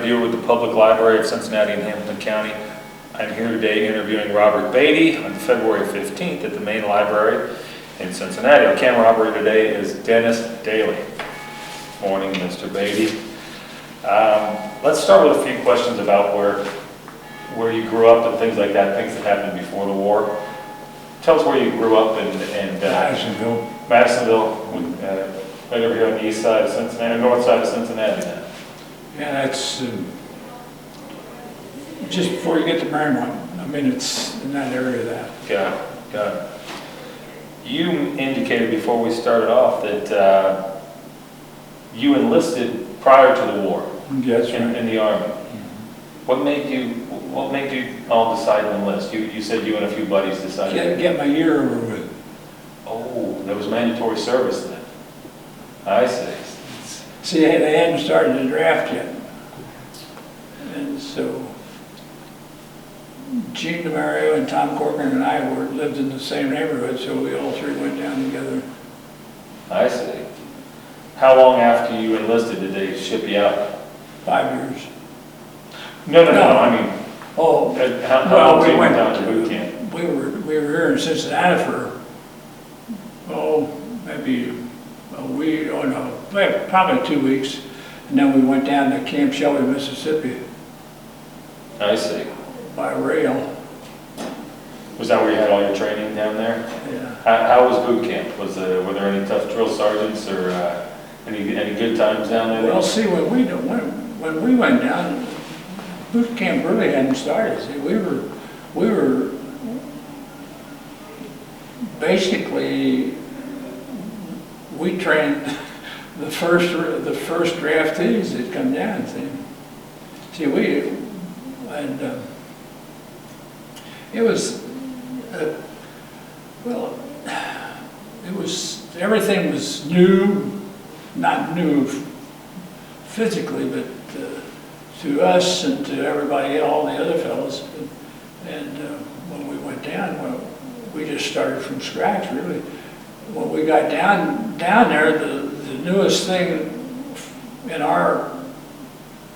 interviewer with the Public Library of Cincinnati and Hamilton County. I'm here today interviewing Robert Beatty on February 15th at the main library in Cincinnati. Our camera operator today is Dennis Daly. Morning, Mr. Beatty. Let's start with a few questions about where you grew up and things like that, things that happened before the war. Tell us where you grew up in Madisonville. Madisonville, right over here on the east side of Cincinnati, north side of Cincinnati then. Yeah, that's just before you get to Marymount. I mean, it's in that area that. Got it. You indicated before we started off that you enlisted prior to the war. Yes, right. In the Army. What made you all decide to enlist? You said you and a few buddies decided. Get my year over with. Oh, there was mandatory service then. I see. See, they hadn't started the draft yet. And so Gene DeMario and Tom Corcoran and I lived in the same neighborhood, so we all three went down together. I see. How long after you enlisted did they ship you out? 5 years. No, I mean, how long we went down to boot camp? We were here in Cincinnati for, maybe a week, probably 2 weeks. And then we went down to Camp Shelby, Mississippi. I see. By rail. Was that where you had all your training down there? Yeah. How was boot camp? Were there any tough drill sergeants or any good times down there? Well, see, when we went down, boot camp really hadn't started. See, we were basically, we trained the first draftees that come down. It was everything was new, not new physically, but to us and to everybody, all the other fellows. And when we went down, we just started from scratch, really. When we got down there, the newest thing in our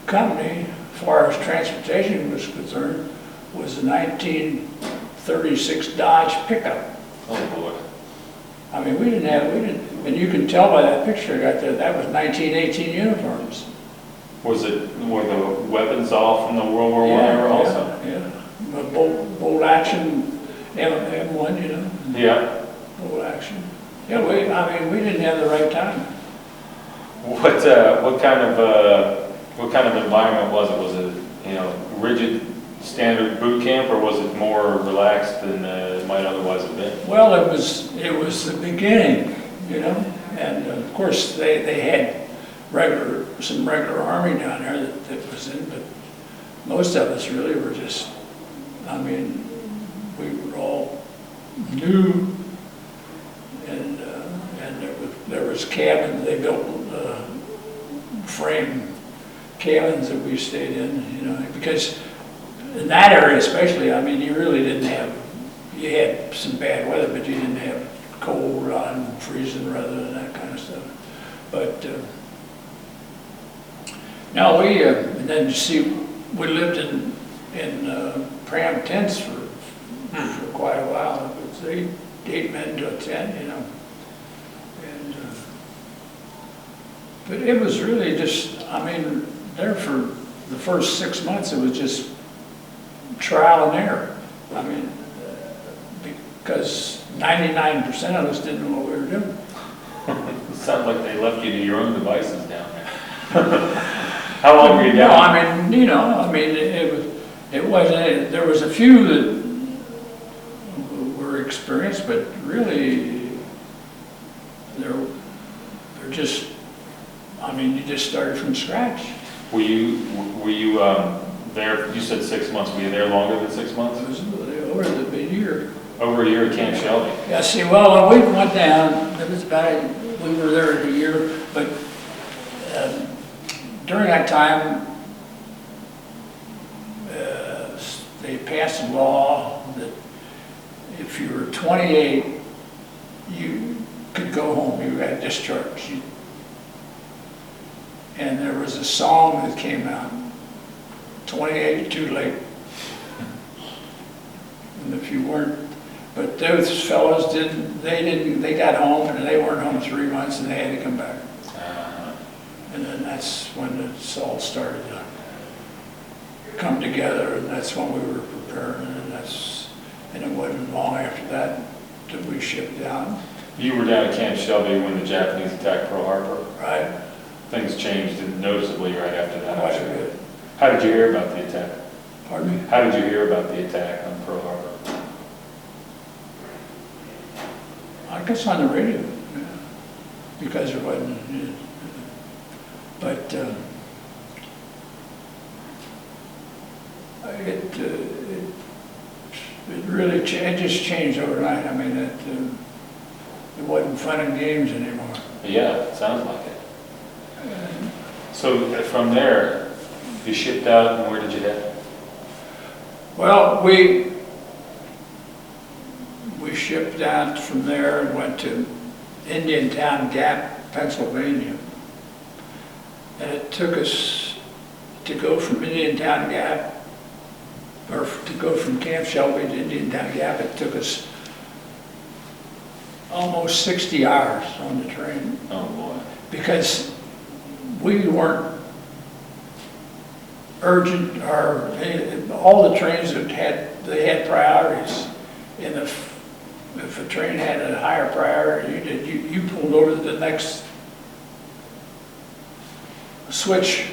company, as far as transportation was concerned, was a 1936 Dodge pickup. Oh boy. I mean, and you can tell by that picture I got there, that was 1918 uniforms. Were the weapons all from the World War I era also? Yeah. Bolt action, M1, you know. Yeah. Bolt action. Yeah, we didn't have the right time. What kind of environment was it? Was it rigid standard boot camp, or was it more relaxed than it might otherwise have been? Well, it was the beginning, and of course they had some regular Army down there that was in, but most of us really were just, we were all new, and there was cabins. They built frame cabins that we stayed in, because in that area especially, you really didn't have, you had some bad weather, but you didn't have cold, rotten, freezing weather and that kind of stuff. But no, and then you see, we lived in pram tents for quite a while. It was eight men to a tent, and but it was really just, there for the first 6 months, it was just trial and error. Because 99% of us didn't know what we were doing. It sounds like they left you to your own devices down there. How long were you down? No, it wasn't. There was a few that were experienced, but really, they're just. You just started from scratch. Were you there? You said 6 months. Were you there longer than 6 months? It was over a year. Over a year at Camp Shelby. Yeah. See, well, when we went down, we were there a year, but during that time, they passed a law that if you were 28, you could go home. You got discharged. And there was a song that came out 28 too late. And if you weren't, but those fellows they got home and they weren't home 3 months and they had to come back. And then that's when it all started to come together, and that's when we were preparing, and it wasn't long after that we shipped down. You were down at Camp Shelby when the Japanese attacked Pearl Harbor. Right. Things changed noticeably right after that. Quite a bit. How did you hear about the attack? Pardon me? How did you hear about the attack on Pearl Harbor? I guess on the radio, yeah, because it wasn't, but it really it just changed overnight. I mean, it wasn't fun and games anymore. Yeah, it sounds like it. So from there, you shipped out, and where did you head? Well, we shipped out from there and went to Indiantown Gap, Pennsylvania. And it took us to go from Indiantown Gap, or to go from Camp Shelby to Indiantown Gap, it took us almost 60 hours on the train. Oh boy. Because we weren't urgent, or all the trains that they had priorities. And if a train had a higher priority, you pulled over to the next switch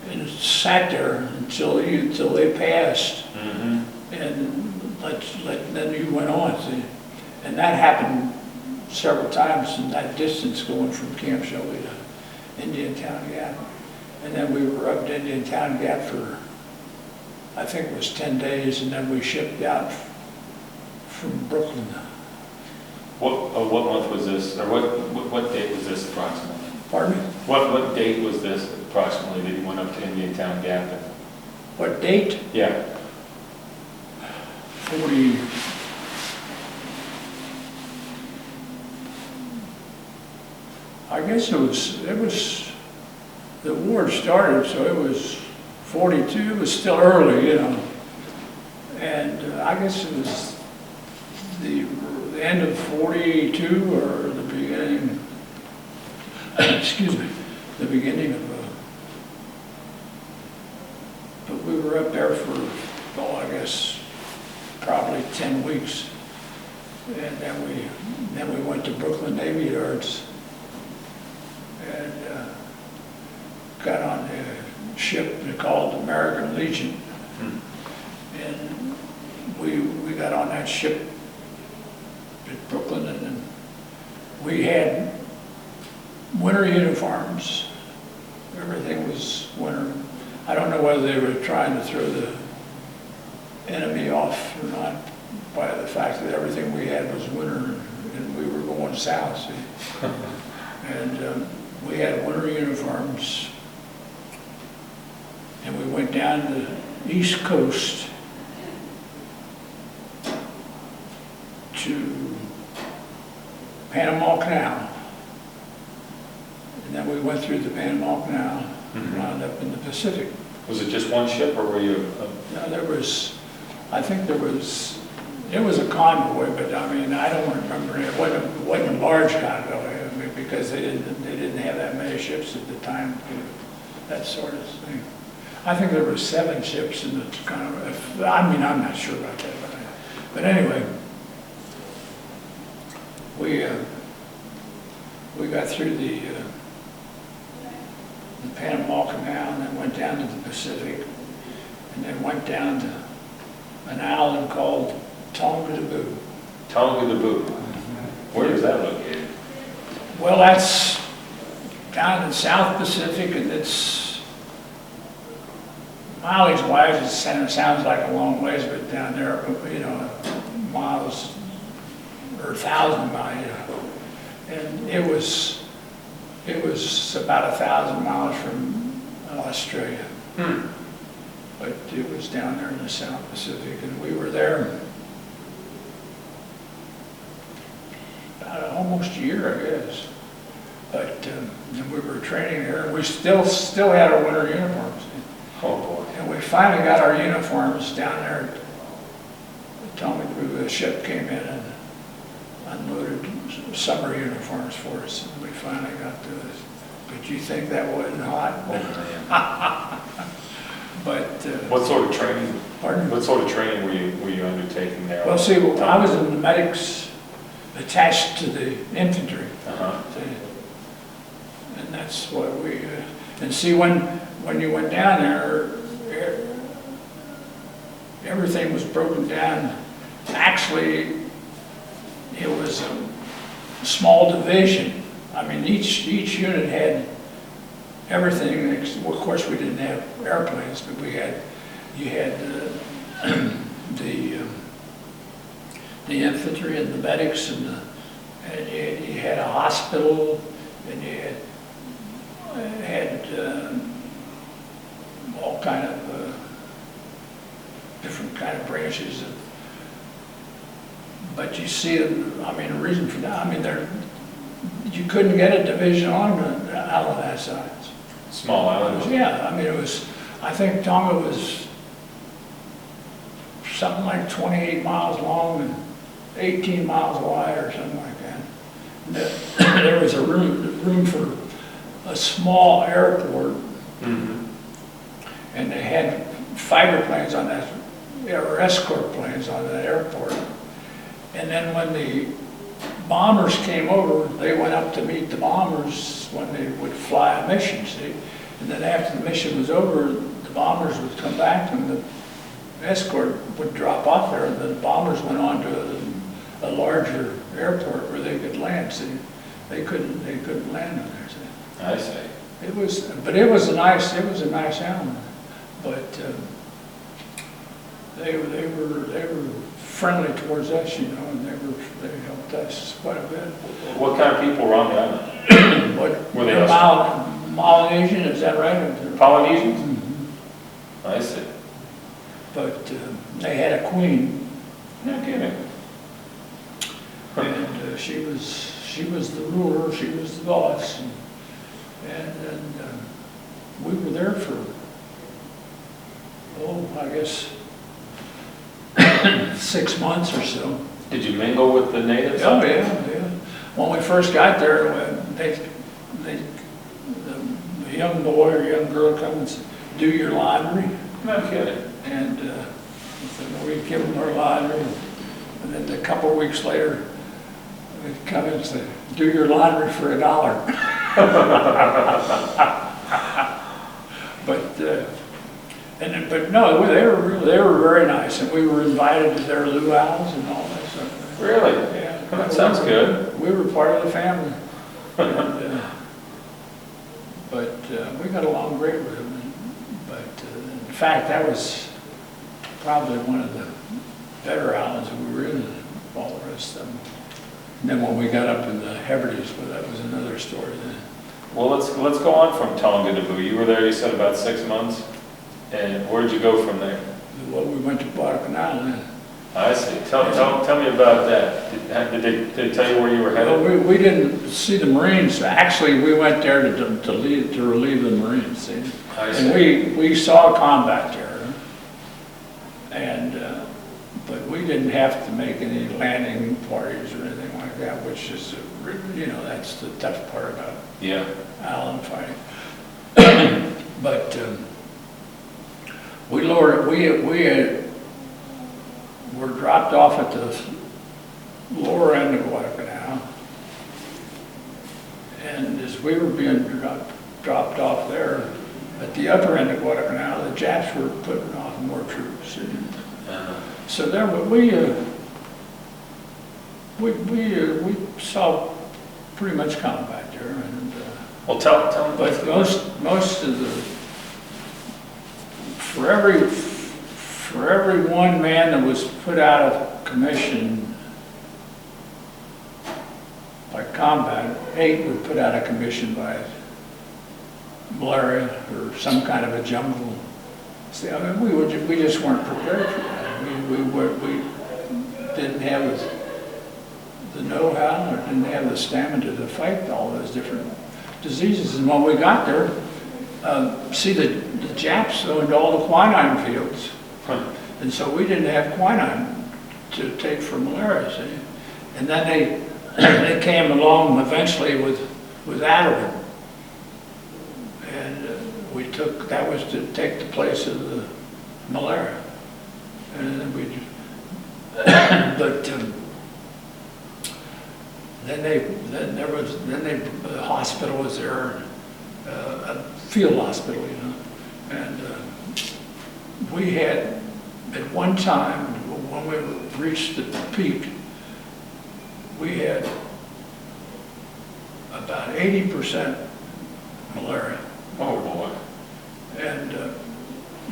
and sat there until they passed. Mm-hmm. And then you went on. See? And that happened several times in that distance going from Camp Shelby to Indiantown Gap. And then we were up to Indiantown Gap for, I think it was 10 days, and then we shipped out from Brooklyn. What month was this, or what date was this approximately? Pardon me? What date was this approximately that you went up to Indiantown Gap? What date? Yeah. 40. I guess it was, the war started, so it was 42, it was still early, you know. And I guess it was the end of 42 or the beginning, excuse me, the beginning of, but we were up there for, oh, I guess, probably 10 weeks. And then we went to Brooklyn Navy Yards and got on a ship called American Legion. And we got on that ship at Brooklyn, and then we had winter uniforms. Everything was winter. I don't know whether they were trying to throw the enemy off or not by the fact that everything we had was winter and we were going south. See? And we had winter uniforms, and we went down the East Coast to Panama Canal. And then we went through the Panama Canal and wound up in the Pacific. Was it just one ship, or were you? No, there was, I think there was, it was a convoy, but I mean, I don't remember, it wasn't a large convoy, I mean, because they didn't have that many ships at the time to do that sort of thing. I think there were 7 ships in the convoy. I mean, I'm not sure about that, but anyway, we got through the Panama Canal, and then went down to the Pacific, and then went down to an island called Tonga-Taboo. Tonga-Taboo. Where is that located? Well, that's down in the South Pacific, and it's mileage-wise, it sounds like a long ways, but down there, you know, miles or 1,000 miles, you know. And it was about 1,000 miles from Australia. But it was down there in the South Pacific, and we were there about almost a year, I guess. But and we were training there, and we still had our winter uniforms. Oh boy. And we finally got our uniforms down there. Tommy the ship came in and unloaded summer uniforms for us, and we finally got those. But you think that wasn't hot? But what sort of training? pardon? What sort of training were you undertaking there? Well, see, I was in the medics attached to the infantry. Uh-huh. And that's what we, and see, when you went down there, everything was broken down. Actually, it was a small division. I mean, each unit had everything. Well, of course, we didn't have airplanes, but you had the infantry and the medics, and you had a hospital, and you had all kind of different kind of branches. But you see, I mean, the reason for that, I mean, you couldn't get a division on out of that size. Small island. Yeah, I mean, it was, I think Tonga was something like 28 miles long and 18 miles wide or something like that. There was a room for a small airport, mm-hmm. and they had fighter planes on that, or escort planes on that airport. And then when the bombers came over, they went up to meet the bombers when they would fly a mission, see? And then after the mission was over, the bombers would come back and the escort would drop off there, and the bombers went on to a larger airport where they could land, see? They couldn't land on there, see? I see. It was a nice island, but they were friendly towards us, you know, and they helped us quite a bit. What kind of people were on the island? What, were they Polynesian, is that right? Polynesians? Mm-hmm. I see. But they had a queen. No kidding. And she was the ruler, she was the boss, and we were there for, I guess 6 months or so. Did you mingle with the natives? Oh yeah. When we first got there, the young boy or young girl comes and says, "Do your laundry." No kidding. And we'd give them their laundry, and then a couple of weeks later, they'd come and say, "Do your laundry for $1." But no, they were very nice, and we were invited to their luau's and all that stuff. Really? Yeah. That sounds good. We were part of the family, and, but we got along great with them. But in fact, that was probably one of the better islands that we were in than all the rest of them. And then when we got up in the Hebrides, well, that was another story then. Well, let's go on from Tonga to Boo. You were there, you said, about 6 months. And where did you go from there? Well, we went to Guadalcanal then. I see. Tell me about that. Did they tell you where you were headed? Well, we didn't see the Marines. Actually, we went there to relieve the Marines, see? I see. And we saw combat there. And, but we didn't have to make any landing parties or anything like that, which is, you know, that's the tough part about island fighting. But we were dropped off at the lower end of Guadalcanal, and as we were being dropped off there, at the upper end of Guadalcanal, the Japs were putting off more troops. So there we saw pretty much combat there. And, well, tell me. But most of the, for every one man that was put out of commission by combat, 8 were put out of commission by malaria or some kind of a jungle. See, I mean, we just weren't prepared for that. We didn't have the know-how or didn't have the stamina to fight all those different diseases. And when we got there, see, the the Japs owned all the quinine fields. Huh. And so we didn't have quinine to take for malaria, see? And then they came along eventually with Ativan. And that was to take the place of the malaria. And then the hospital was there, a field hospital, you know. And we had, at one time, when we reached the peak, we had about 80% malaria. Oh, boy. And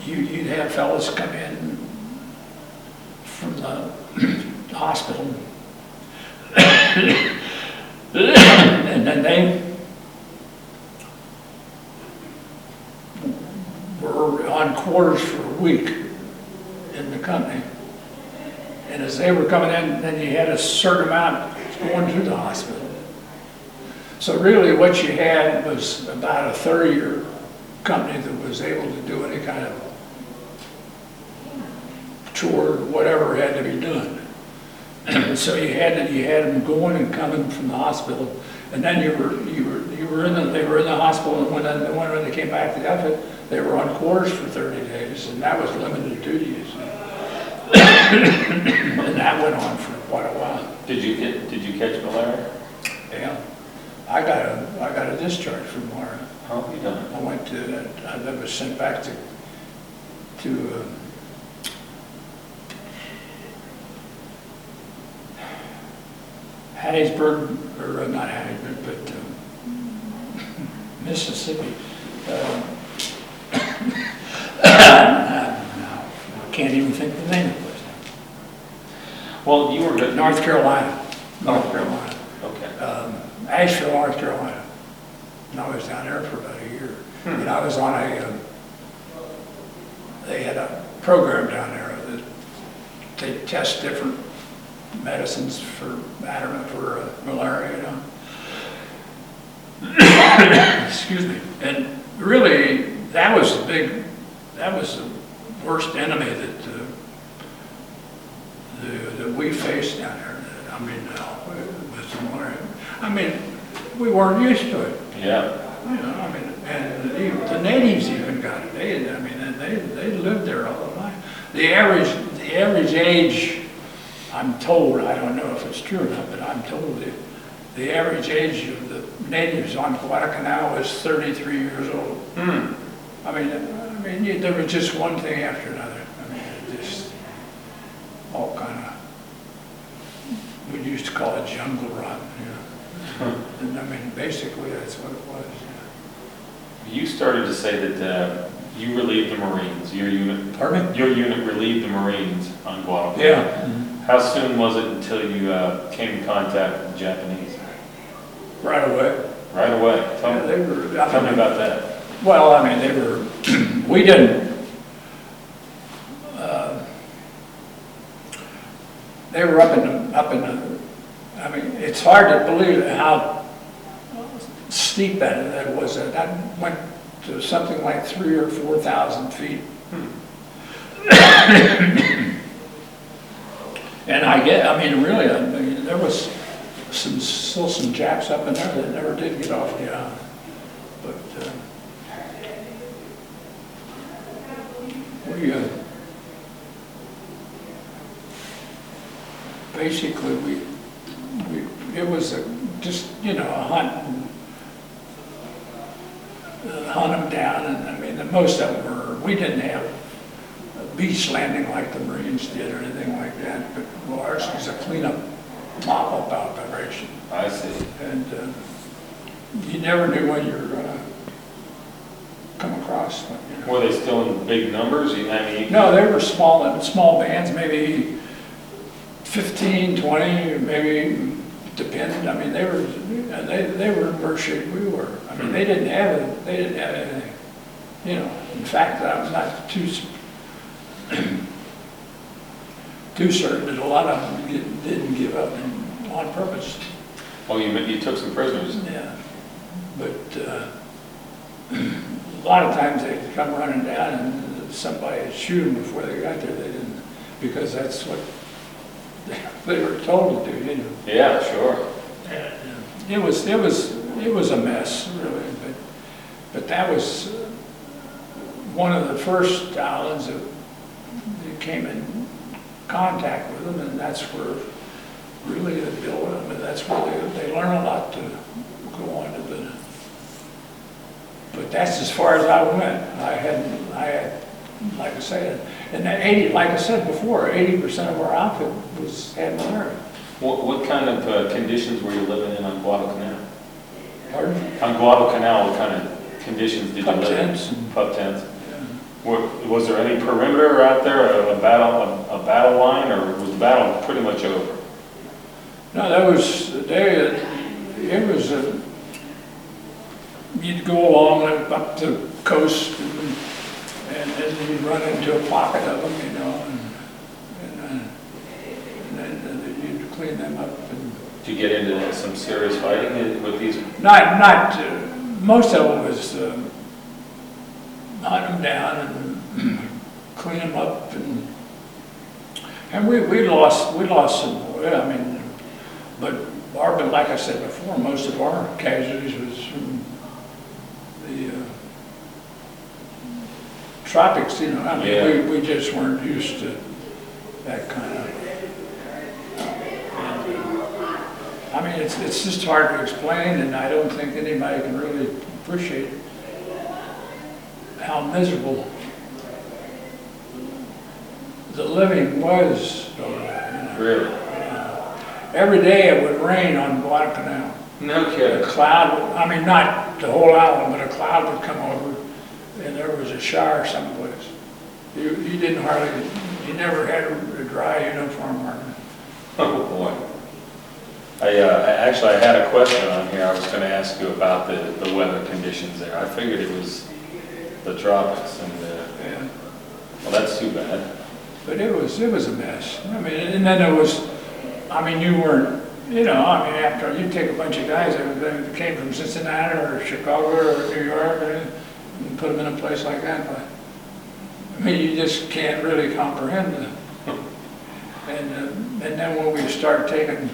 you'd have fellas come in from the hospital, and then they were on quarters for a week in the company. And as they were coming in, then you had a certain amount going to the hospital. So really what you had was about a third of your company that was able to do any kind of chore, whatever had to be done. So you had them going and coming from the hospital, and then they were in the hospital, and when they came back to the outfit, they were on quarters for 30 days, and that was limited duty, you see. And that went on for quite a while. Did you catch malaria? Yeah, I got a discharge from malaria. How have you done? I went to, I was sent back to Hattiesburg, or not Hattiesburg, but Mississippi. I can't even think of the name of the place now. Well, you were good. North Carolina. North Carolina. Okay. Asheville, North Carolina. And I was down there for about a year. And I was on they had a program down there that they test different medicines for malaria, you know. Excuse me. And really, that was the worst enemy that we faced down there. I mean, with the malaria. I mean, we weren't used to it. Yeah. You know, I mean, and the natives even got it. They lived there all the time. The average age, I'm told, I don't know if it's true or not, but I'm told the average age of the natives on Guadalcanal was 33 years old. Mm. I mean, there was just one thing after another. I mean, just all kind of, we used to call it jungle rot, you know. And I mean, basically, that's what it was. Yeah. You started to say that you relieved the Marines. Your unit. Pardon me? Your unit relieved the Marines on Guadalcanal. Yeah. Mm-hmm. How soon was it until you came in contact with the Japanese? Right away. Right away. Tell me about that. Well, I mean, we didn't. They were up in the. I mean, it's hard to believe how steep that was. That went to something like 3,000 or 4,000 feet. And really, there was still some Japs up in there that never did get off the island. But basically it was just, you know, a hunt them down, and I mean, most of them we didn't have a beach landing like the Marines did or anything like that, but ours was a cleanup, mop-up operation. I see. And you never knew when you were going to come across one, you know. Were they still in big numbers? No, they were small bands, maybe 15, 20, maybe, depended. I mean, they were in worse shape we were. I mean, they didn't have anything. You know, in fact, I'm not too certain that a lot of them didn't give up on purpose. Oh, you took some prisoners? Yeah, but a lot of times they'd come running down and somebody would shoot them before they got there. They didn't, because that's what they were told to do, you know. Yeah, sure. And it was a mess, really, but that was one of the first islands that came in contact with them, and that's where really they built them, and that's where they learn a lot to go on to the. But that's as far as I went. I had, like I said, and that 80, like I said before, 80% of our outfit had malaria. What kind of conditions were you living in on Guadalcanal? Pardon? On Guadalcanal, what kind of conditions did you live in? Tents. Pub tents. Yeah. Was there any perimeter out there, a battle line, or was the battle pretty much over? No, that was, it was, you'd go along up the coast and then you'd run into a pocket of them, you know, and then you'd clean them up. And Did you get into some serious fighting with these? Most of it was hunt them down and clean them up, and we lost some. I mean, but like I said before, most of our casualties was from the tropics. You know, I mean, yeah. we just weren't used to that kind of. I mean, it's just hard to explain, and I don't think anybody can really appreciate how miserable the living was over there. You know? Really? Every day it would rain on Guadalcanal. No kidding. A cloud, I mean, not the whole island, but a cloud would come over, and there was a shower someplace. You never had a dry uniform on. Oh boy. I had a question on here. I was going to ask you about the weather conditions there. I figured it was the tropics, and Yeah. well, that's too bad. But it was a mess. I mean, and then it was, I mean, you weren't, you know, I mean, after you take a bunch of guys that came from Cincinnati or Chicago or New York and put them in a place like that, but I mean, you just can't really comprehend it. And then when we start taking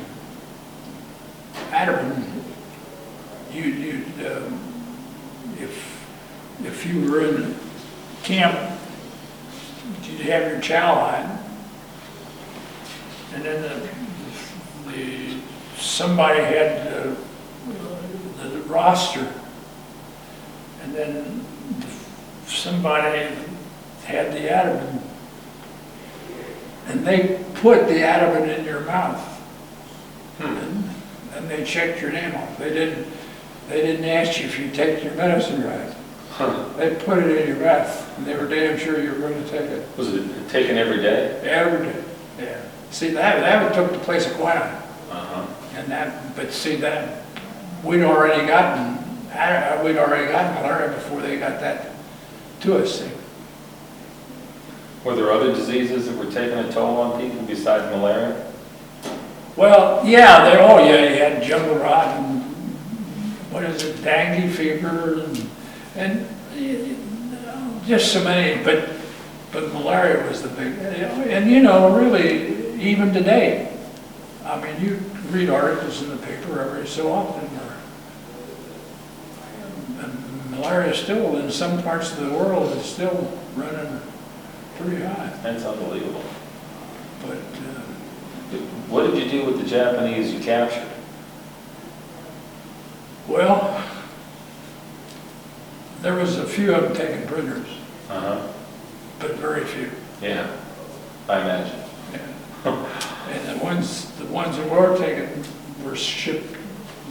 Adderman, if you were in camp, you'd have your chow line, and then somebody had the roster, and then somebody had the Adderman, and they put the Adderman in your mouth, and they checked your name off. They didn't ask you if you take your medicine right. Huh. They put it in your mouth, and they were damn sure you were going to take it. Was it taken every day? Every day. Yeah. See, that took the place of quinine. Uh-huh. But see that we'd already gotten malaria before they got that to us. See. Were there other diseases that were taking a toll on people besides malaria? Well, yeah, you had jungle rot and what is it, dengue fever and just so many, but malaria was the big, and you know, really, even today, I mean, you read articles in the paper every so often and malaria still, in some parts of the world, is still running pretty high. That's unbelievable. But what did you do with the Japanese you captured? well, there was a few of them taken prisoners, Uh-huh. but very few. Yeah, I imagine. Yeah. And the ones that were taken were shipped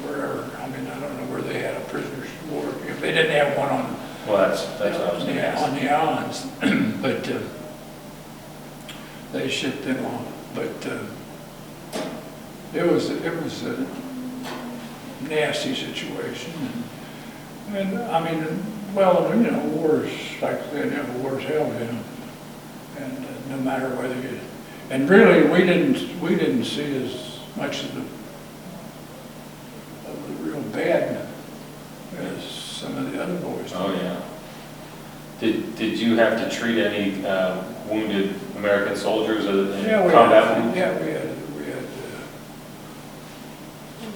wherever. I mean, I don't know where they had a prisoner's war. If they didn't have one on Well, that's what I was going to ask. on the islands, but they shipped them off. But it was a nasty situation, and I mean, well, you know, wars like that, you know, war's hell, you know, and no matter whether you, and really we didn't see as much of the real bad as some of the other boys did. Oh yeah. Did you have to treat any wounded American soldiers in Yeah, combat wounds? Yeah, we had,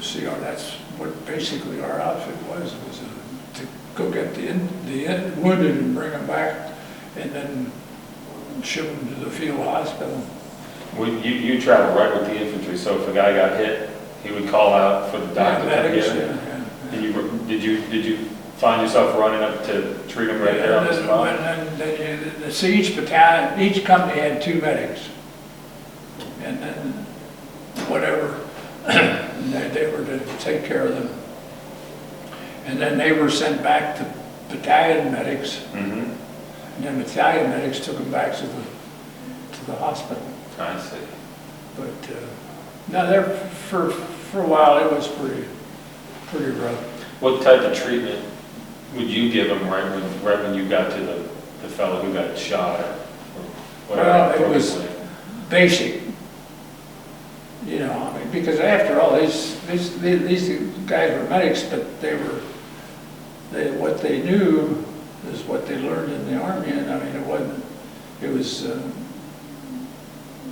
see, that's what basically our outfit was to go get the wounded and bring them back, and then ship them to the field hospital. You travel right with the infantry, so if a guy got hit, he would call out for the doctor to come get him? Did you find yourself running up to treat him right there on the spot? And see, each battalion, each company had 2 medics. And then whatever, they were to take care of them. And then they were sent back to battalion medics. And then battalion medics took them back to the hospital. I see. But no, there for a while it was pretty rough. What type of treatment would you give them right when you got to the fellow who got shot or whatever? Well, it was basic, you know. I mean, because after all, these guys were medics, but what they knew is what they learned in the Army, and I mean,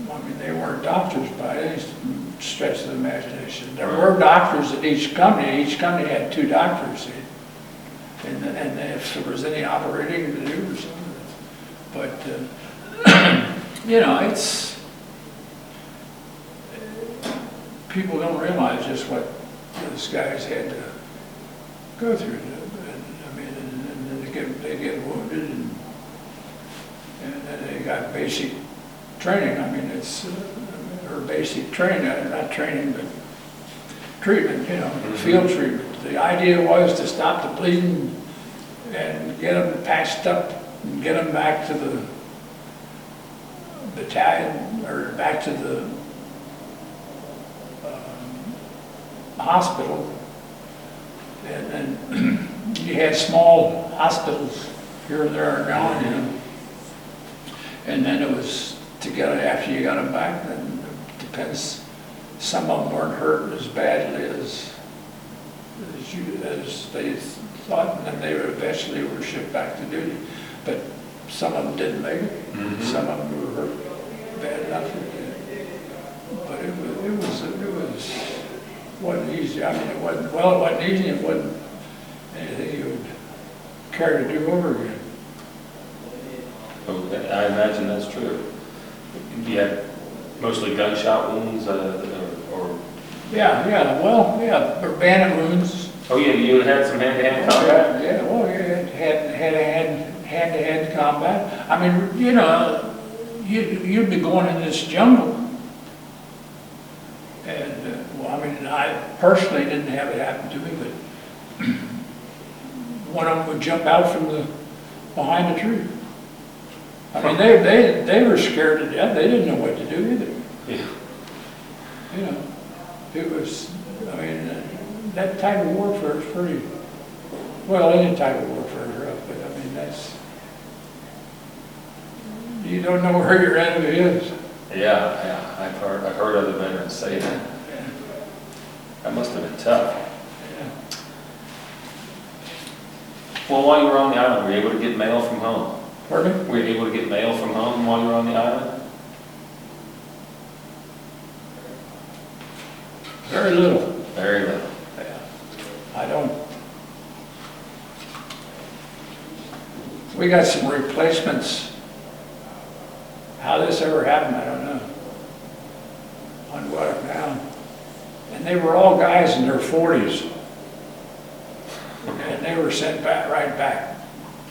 I mean, they weren't doctors by any stretch of the imagination. There were doctors at each company. Each company had 2 doctors, and if there was any operating to do or something. But you know, people don't realize just what those guys had to go through. And I mean, and they get wounded, and then they got basic training. I mean, it's or basic training, not training, but treatment. You know, field treatment. The idea was to stop the bleeding and get them patched up and get them back to the battalion or back to the hospital. And then you had small hospitals here and there around, you know. And then it was to get it after you got them back. Then it depends. Some of them weren't hurt as badly as they thought, and then they eventually were shipped back to duty. But some of them didn't make it. Some of them were hurt bad enough. But it wasn't easy. I mean, it wasn't easy. It wasn't anything you would care to do over again. Okay, I imagine that's true. You had mostly gunshot wounds, or or bayonet wounds. Oh yeah, you had some hand-to-hand combat? Yeah, well, you had hand-to-hand combat. I mean, you know, you'd be going in this jungle. And, well, I mean, I personally didn't have it happen to me, but one of them would jump out from behind a tree. I mean, they were scared to death. They didn't know what to do either. Yeah. You know, it was, I mean, that type of warfare is pretty, well, any type of warfare is rough, but I mean, you don't know where your enemy is. Yeah, I've heard other veterans say that. Yeah. That must have been tough. Yeah. Well, while you were on the island, were you able to get mail from home? Pardon me? Were you able to get mail from home while you were on the island? Very little. Very little. Yeah. I don't. We got some replacements. How this ever happened, I don't know. On Guadalcanal. And they were all guys in their 40s. And they were sent back, right back.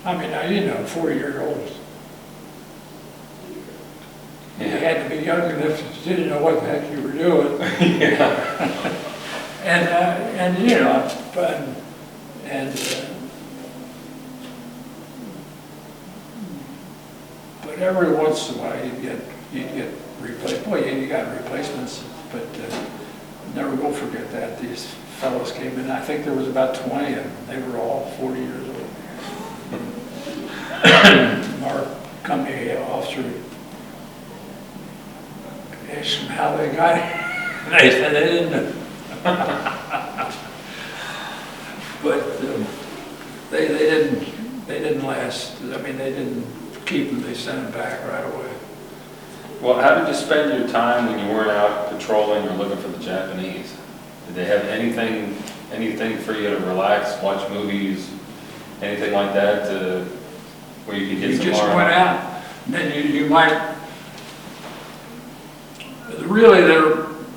I mean, now, you know, 40-year-olds. You had to be young enough if you didn't know what the heck you were doing. Yeah. and you know, but every once in a while you'd get replaced. Boy, you got replacements, but never will forget that. These fellows came in. I think there was about 20 of them. They were all 40 years old. Our company officer asked them how they got it. They said they didn't know. But they didn't they didn't last. I mean, they didn't keep them, they sent them back right away. Well, how did you spend your time when you weren't out patrolling or looking for the Japanese? Did they have anything for you to relax, watch movies, anything like that, where you could get You some just more? went out, and then you might, really,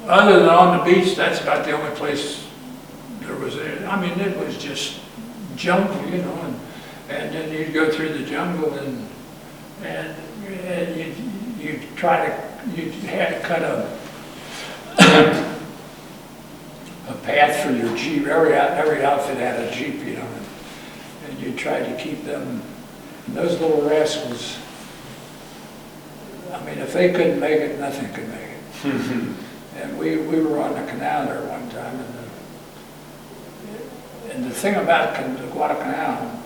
other than on the beach, that's about the only place there was, I mean, it was just jungle, you know, and then you'd go through the jungle and you'd had to cut a path for your Jeep. Every outfit had a Jeep, you know, and you tried to keep them. And those little rascals, I mean, if they couldn't make it, nothing could make it. And we were on the canal there one time, and the thing about the Guadalcanal,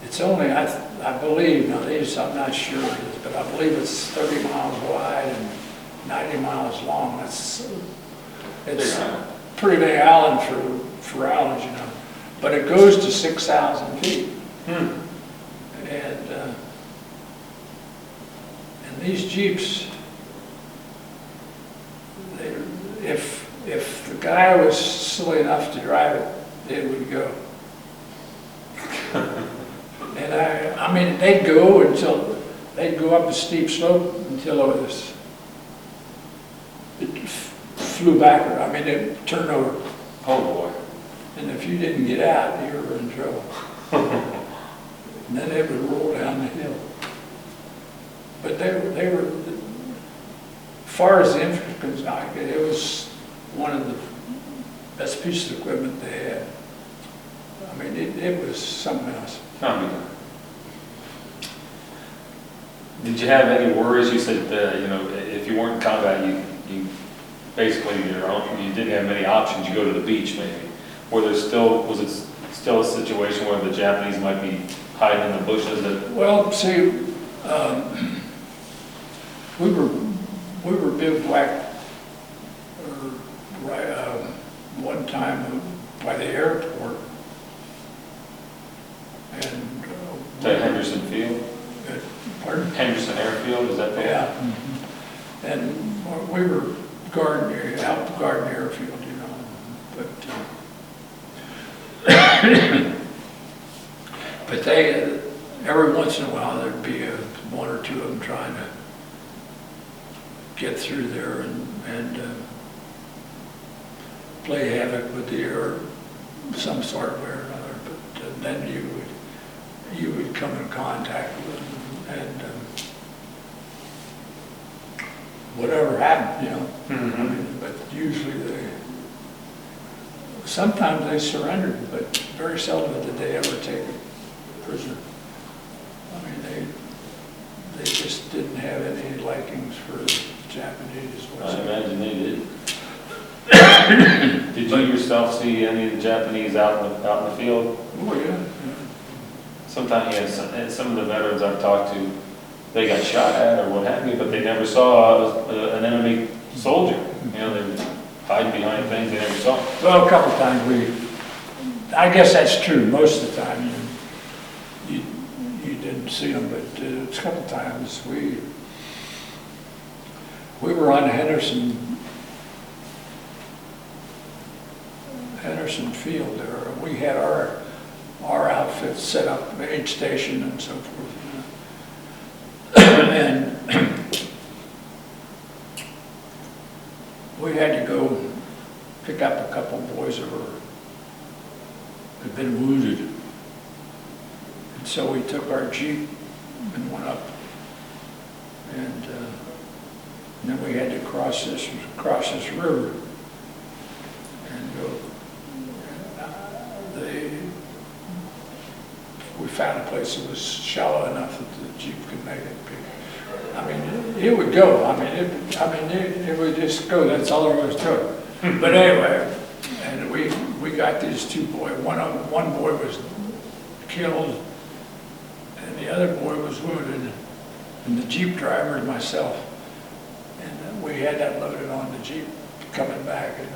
it's only, I believe, now these, I'm not sure, but I believe it's 30 miles wide and 90 miles long. It's a pretty big island for islands, you know. But it goes to 6,000 feet. And these Jeeps, if the guy was silly enough to drive it, they would go. And I mean, they'd go up a steep slope until it flew backward. I mean, it turned over. Oh boy. And if you didn't get out, you were in trouble. And then they would roll down the hill. But they were, as far as the infantry was, it was one of the best pieces of equipment they had. I mean, it was something else. Did you have any worries? You said, you know, if you weren't in combat, you basically you didn't have many options. You go to the beach, maybe. Was it still a situation where the Japanese might be hiding in the bushes? Well, see, we were bivouacked one time by the airport, and At Henderson Field? Pardon? Henderson Airfield, is that the one? Yeah. And we were helped guard the airfield, you know. But they, every once in a while, there'd be one or two of them trying to get through there and play havoc with the air, some sort way or another. But then you would come in contact with them, and whatever happened, you know. I mean, but usually sometimes they surrendered, but very seldom did they ever take a prisoner. I mean, they just didn't have any likings for the Japanese. I imagine they did. Did you yourself see any of the Japanese out in the field? Oh, yeah. Sometimes, yeah, some of the veterans I've talked to, they got shot at or what have you, but they never saw an enemy soldier. You know, they would hide behind things they never saw. Well, a couple of times I guess that's true. Most of the time you didn't see them, but a couple of times we were on Henderson Field there. We had our outfit set up, aid station and so forth. And we had to go pick up a couple of boys that had been wounded. And so we took our Jeep and went up. And then we had to cross this river and go. We found a place that was shallow enough that the Jeep could make it. I mean, it would go. I mean, it would just go. That's all there was to it. But anyway, and we got these two boys. One boy was killed, and the other boy was wounded, and the Jeep driver and myself. And we had that loaded on the Jeep coming back, and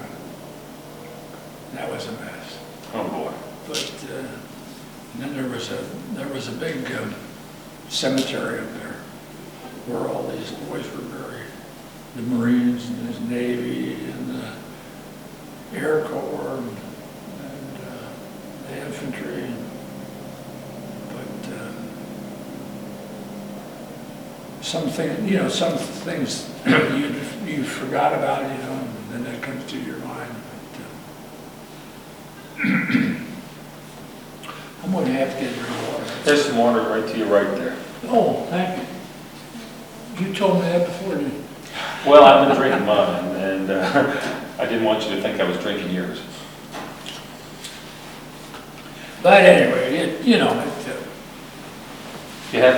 that was a mess. Oh boy. But And then there was a big cemetery up there where all these boys were buried. The Marines and the Navy and the Air Corps and the Infantry. But some things you forgot about, and then that comes to your mind. I'm going to have to get a drink of water. There's some water right to your right there. Oh, thank you. You told me that before, didn't you? Well, I've been drinking mine, and I didn't want you to think I was drinking yours. But anyway, Do you have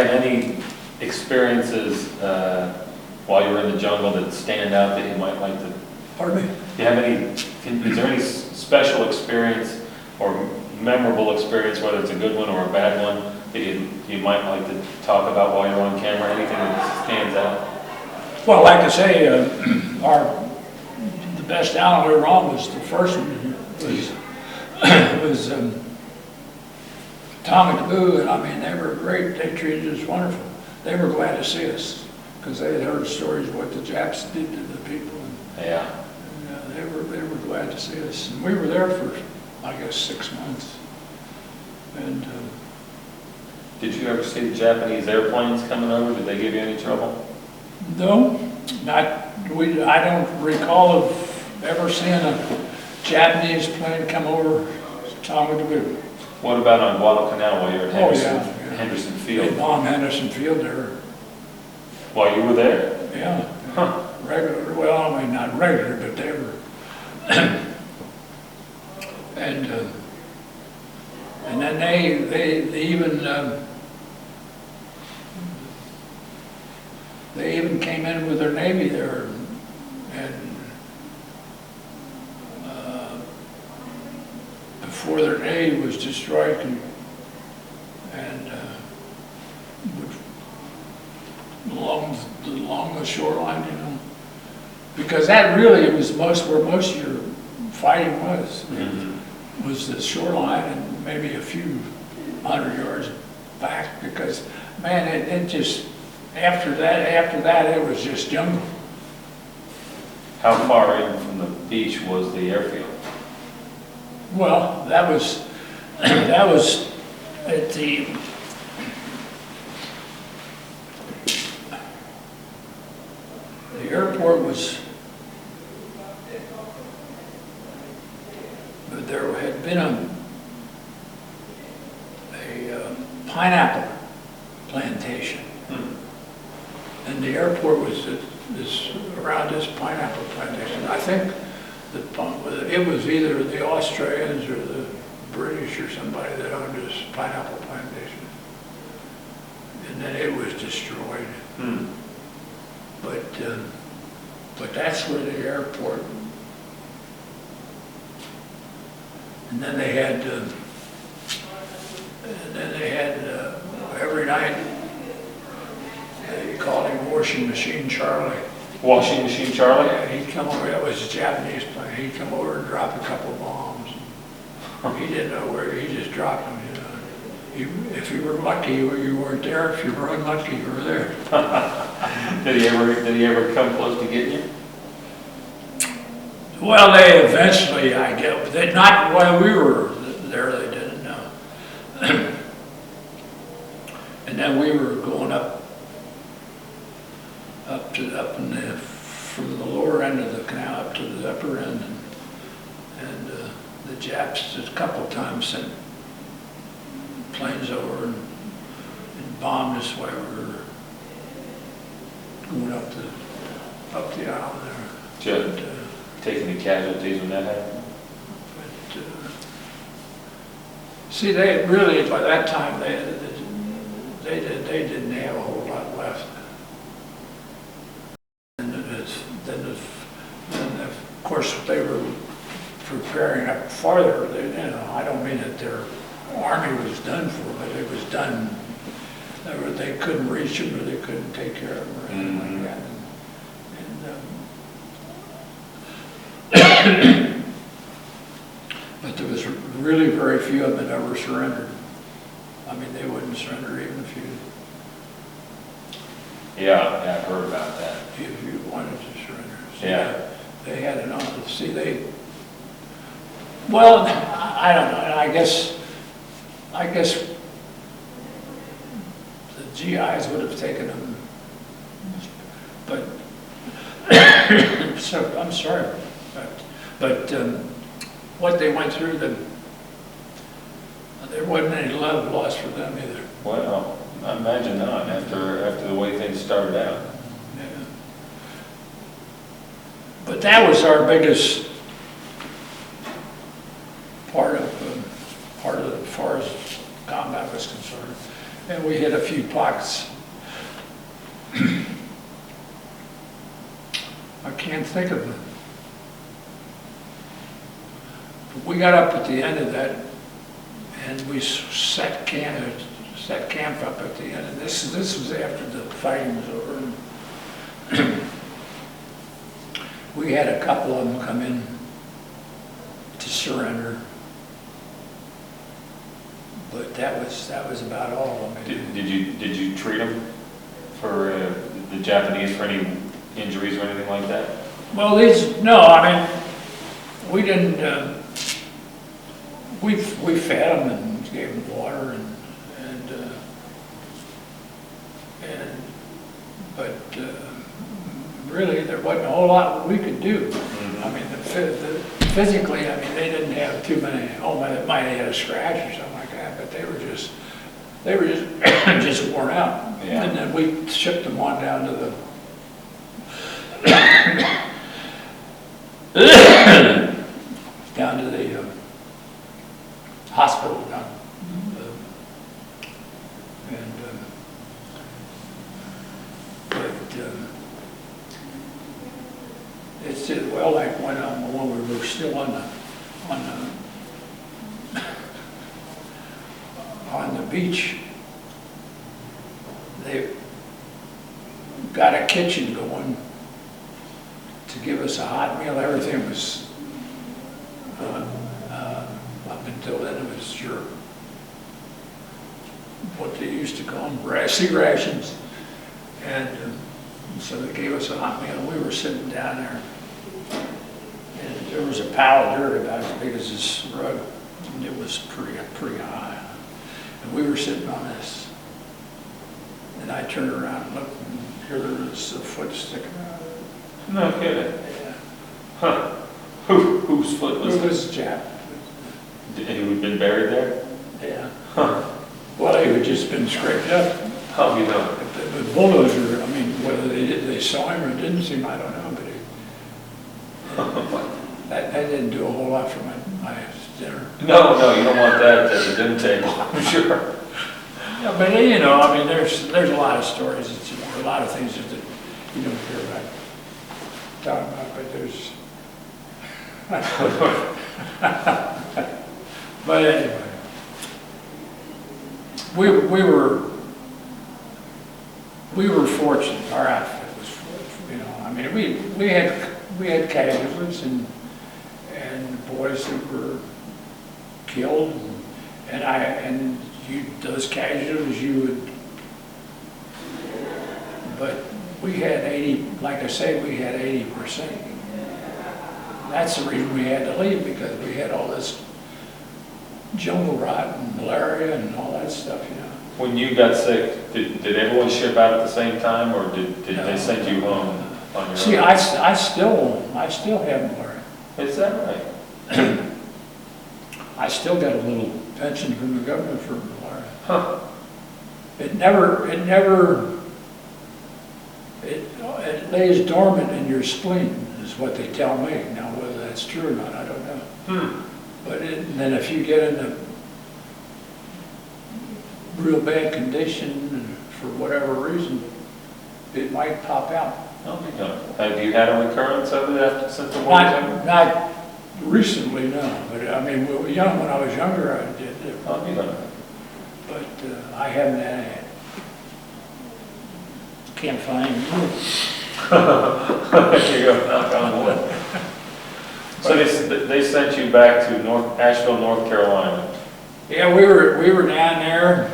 any experiences while you were in the jungle that stand out that you might like to? pardon me? Do you have is there any special experience or memorable experience, whether it's a good one or a bad one, that you might like to talk about while you're on camera? Anything that stands out? Well, like I say, the best animal we were on was the first one. Was Tom and Boo, and I mean, they were great. They treated us wonderful. They were glad to see us because they had heard stories of what the Japs did to the people. Yeah. And, they were glad to see us. And we were there for, I guess, 6 months. And did you ever see the Japanese airplanes coming over? Did they give you any trouble? no, I don't recall of ever seeing a Japanese plane come over Tonga to Boo. What about on Guadalcanal while you were at Henderson They Field? bombed Henderson Field there. While you were there? Yeah. Huh. Regular, well, I mean, not regular, but they were. And then they even came in with their Navy there, and before their Navy was destroyed and along the shoreline, because that really was where most of your fighting was. Was the shoreline and maybe a few 100 yards back, because man, it just after that it was just jungle. How far in from the beach was the airfield? Well, that was at the airport was. There had been a pineapple plantation, and the airport was around this pineapple plantation. I think it was either the Australians or the British or somebody that owned this pineapple plantation, and then it was destroyed. But that's where the airport. And then they had, every night, they called him Washing Machine Charlie. Washing Machine Charlie? Yeah, he'd come over, that was a Japanese plane, he'd come over and drop a couple of bombs. He didn't know where, he just dropped them, If you were lucky, you weren't there. If you were unlucky, you were there. Did he ever come close to getting you? Well, they eventually, I guess, not while we were there, they didn't know. And then we were going up from the lower end of the canal up to the upper end, and the Japs a couple of times sent planes over and bombed us while we were going up the island there. Sure. Take any casualties when that happened? But, see, they really, by that time, they didn't have a whole lot left. And then of course, they were preparing up farther. I don't mean that their army was done for, but it was done. They couldn't reach them, or they couldn't take care of them, or anything like that. But there was really very few of them had ever surrendered. I mean, they wouldn't surrender even if Yeah, I've heard about that. you wanted to surrender. So Yeah. They had it on, see, well, I don't know, I guess the GIs would have taken them, but, so, I'm sorry, but what they went through, there wasn't any love lost for them either. Well, I imagine not, after the way things started out. Yeah. But that was our biggest part of as far as combat was concerned. And we hit a few pockets. I can't think of them. But we got up at the end of that, and we set camp up at the end. And this was after the fighting was over. We had a couple of them come in to surrender, but that was about all. I mean, Did you treat them for the Japanese for any injuries or anything like that? well, no, I mean, we didn't. We fed them and gave them water but really there wasn't a whole lot we could do. I mean, physically, I mean, they didn't have too many. Oh, they might have had a scratch or something like that, but they were just just worn out. Yeah. And then we shipped them on down to the hospital down. It's well, like when we were still on the beach, they got a kitchen going to give us a hot meal. Everything was up until then it was your what they used to call them sea rations, and so they gave us a hot meal. We were sitting down there, and there was a pile of dirt about as big as this rug, and it was pretty high. And we were sitting on this, and I turned around and looked, and here there was a foot sticking out. No kidding. Yeah. Huh. Whose foot was It it? was a Jap. Who had been buried there? Yeah. Huh. Well, he had just been scraped up. How do you know? The bulldozer, I mean, whether they saw him or didn't see him, I don't know, but that didn't do a whole lot for my dinner. No, you don't want that at the dinner table, I'm sure. Yeah, but you know, I mean, there's a lot of stories, a lot of things that you don't hear about talking about, but there's. But anyway, we were fortunate. Our outfit was fortunate, you know. I mean, we had casualties and boys that were killed, and those casualties you would. But we had 80. Like I say, we had 80%. That's the reason we had to leave, because we had all this jungle rot and malaria and all that stuff, you know. When you got sick, did everyone ship out at the same time, or did No. they send you home on your See, own? I still have malaria. Is that right? I still got a little pension from the government for malaria. Huh. It lays dormant in your spleen, is what they tell me. Now, whether that's true or not, I don't know. But then if you get in a real bad condition for whatever reason, it might pop out. Oh, you know. Have you had a recurrence of it since the war was over? Not recently, no. But I mean, when I was younger, I did. Oh, you know. But I haven't had it. Can't find it. There you go, knock on wood. So they sent you back to Asheville, North Carolina. Yeah, we were down there.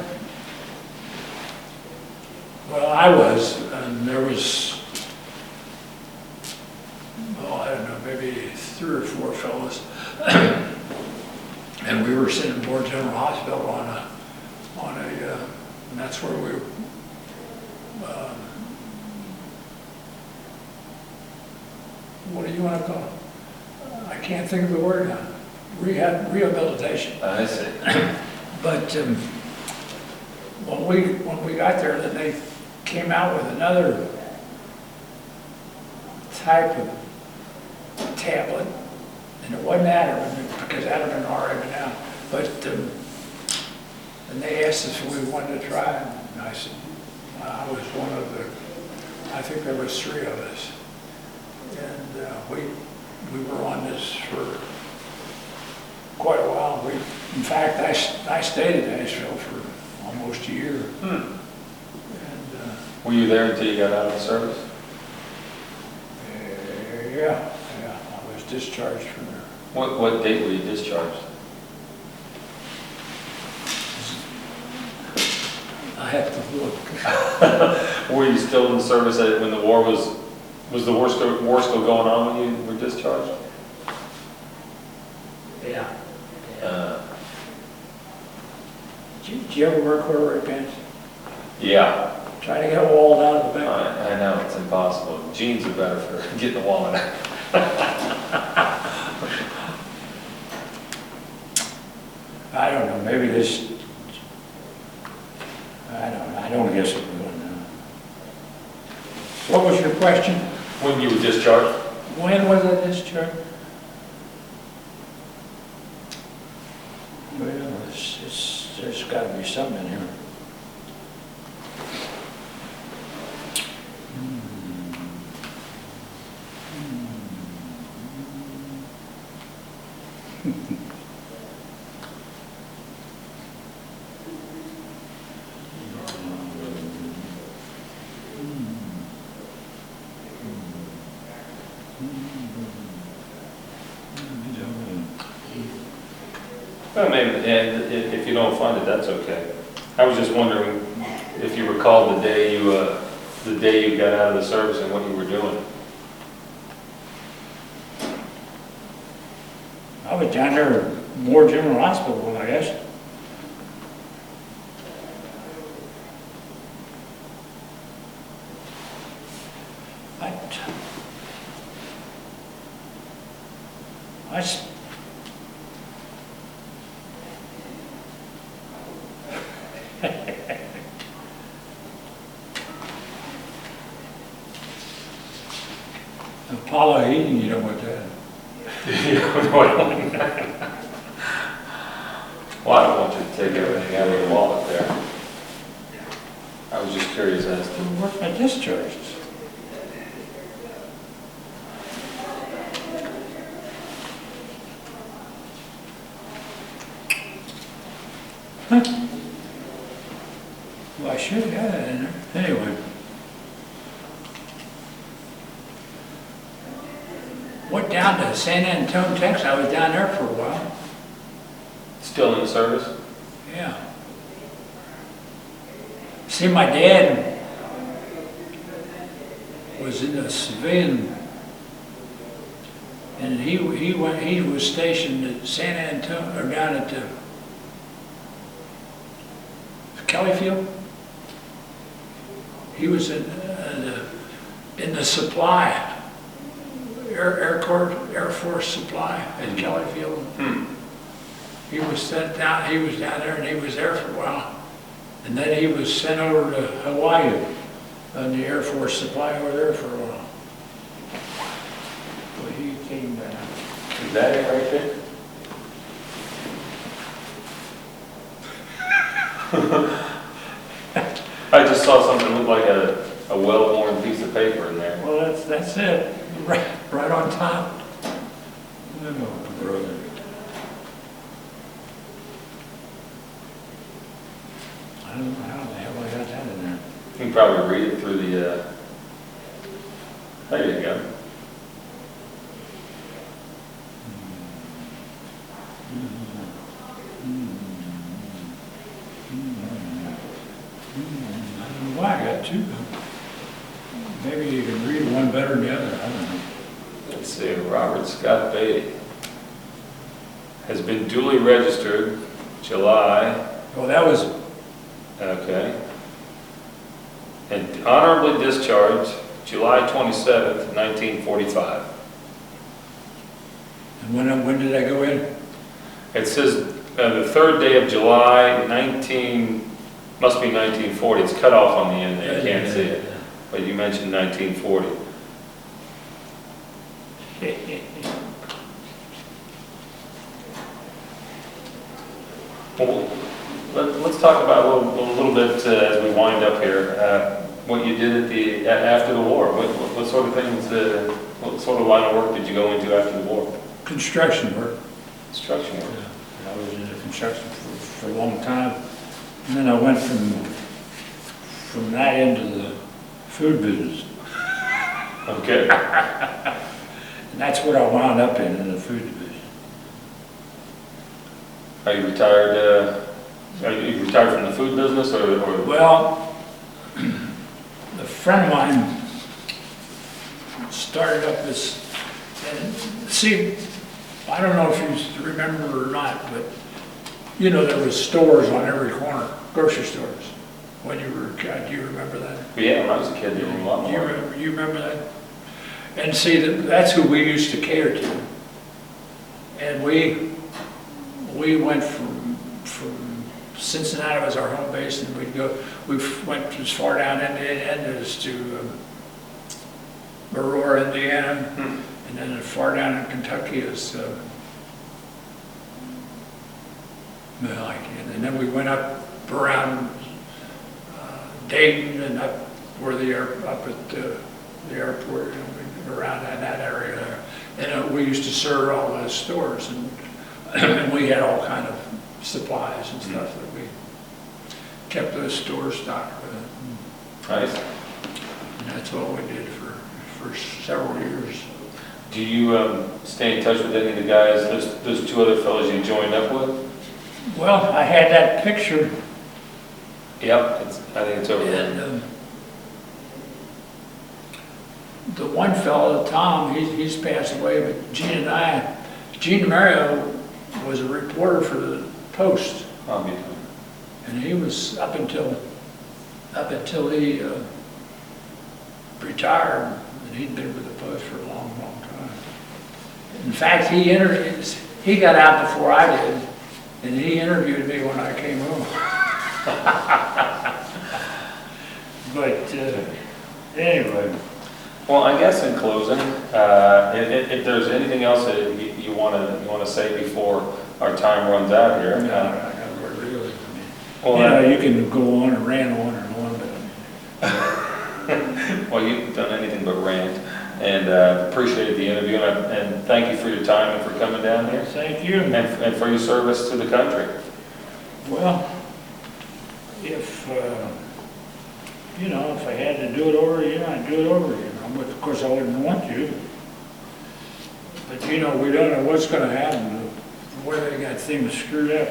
Well, I was, and there was, oh, I don't know, maybe 3 or 4 fellows. And we were sitting aboard General Hospital and that's where we, what do you want to call it? I can't think of the word now. Rehabilitation. I see. But when we got there, then they came out with another type of tablet, and it wasn't that, because that had been already been out. But and they asked us if we wanted to try it, and I said, I was one of the, I think there was 3 of us, and we were on this for quite a while. In fact, I stayed in Asheville for almost a year. And, were you there until you got out of the service? yeah, I was discharged from there. What date were you discharged? I have to look. Were you still in the service when the war was the war still going on when you were discharged? Yeah. Did you ever wear corduroy pants? Yeah. Try to get walled out of the back. I know, it's impossible. Jeans are better for getting the wallet out. I don't know, maybe this, I don't guess it would. What was your question? When you were discharged? When was I discharged? Well, there's got to be something in here. Well, maybe, and if you don't find it, that's okay. I was just wondering if you recalled the day you got out of the service and what you were doing. I was down there at War General Hospital, I guess. Apollo heating, you don't want that. Well, I don't want you to take everything out of the wallet there. I was just curious as to Where's my discharges? Huh? Well, I should have had that in there. Anyway. Went down to San Antonio, Texas. I was down there for a while. still in the service? Yeah. See, my dad was in the civilian, and he was stationed at San Antonio, or down at the Kellyfield. He was in the supply, Air Force supply at Kellyfield. He was sent down. He was down there, and he was there for a while, and then he was sent over to Hawaii on the Air Force supply over there for a while. But he came back. Is that it right there? I just saw something that looked like a well-worn piece of paper in there. Well, that's it. Right on top. Oh, brother. I don't know how the hell I got that in there. You can probably read it through the, there you go. too. Maybe you can read one better than the other, I don't know. Let's see, Robert Scott Beatty has been duly registered July, Well, that was, okay, and honorably discharged July 27th, 1945. and when did I go in? It says the third day of July, must be 1940. It's cut off on the end there, you can't see it. But you mentioned 1940. Well, let's talk about a little bit as we wind up here, what you did after the war. What sort of things, what sort of line of work did you go into after the war? Construction work. Construction work. Yeah, I was in the construction for a long time. And then I went from that into the food business. Okay. And that's what I wound up in the food division. Are you retired? Are you retired from the food business, or? Well, a friend of mine started up this, and see, I don't know if you remember or not, but you know, there was stores on every corner, grocery stores, when you were a kid. Do you remember that? Yeah, when I was a kid, there were a lot more. You remember that? And see, that's who we used to cater to. And we went from Cincinnati was our home base, and we went as far down as to Aurora, Indiana, and then as far down in Kentucky as and then we went up around Dayton and up where up at the airport, you know, around that area there. And we used to serve all those stores, and we had all kind of supplies and stuff that we kept those stores stocked with. Nice. And that's what we did for several years. Do you stay in touch with any of the guys, those two other fellows you joined up with? Well, I had that picture. Yep, I think it's over there. And the one fellow, Tom, he's passed away, but Gene Mario was a reporter for the Post. Oh, yeah. And he was up until he retired, and he'd been with the Post for a long, long time. In fact, he got out before I did, and he interviewed me when I came home. But anyway. Well, I guess in closing, if there's anything else that you want to say before our time runs out here. No, really. Well, you know, you can go on and rant on and on, but well, you've done anything but rant, and appreciated the interview, and thank you for your time and for coming down here. Thank you. And for your service to the country. Well, if you know, if I had to do it over again, I'd do it over again. But of course, I wouldn't want to. But you know, we don't know what's going to happen. The way they got things screwed up.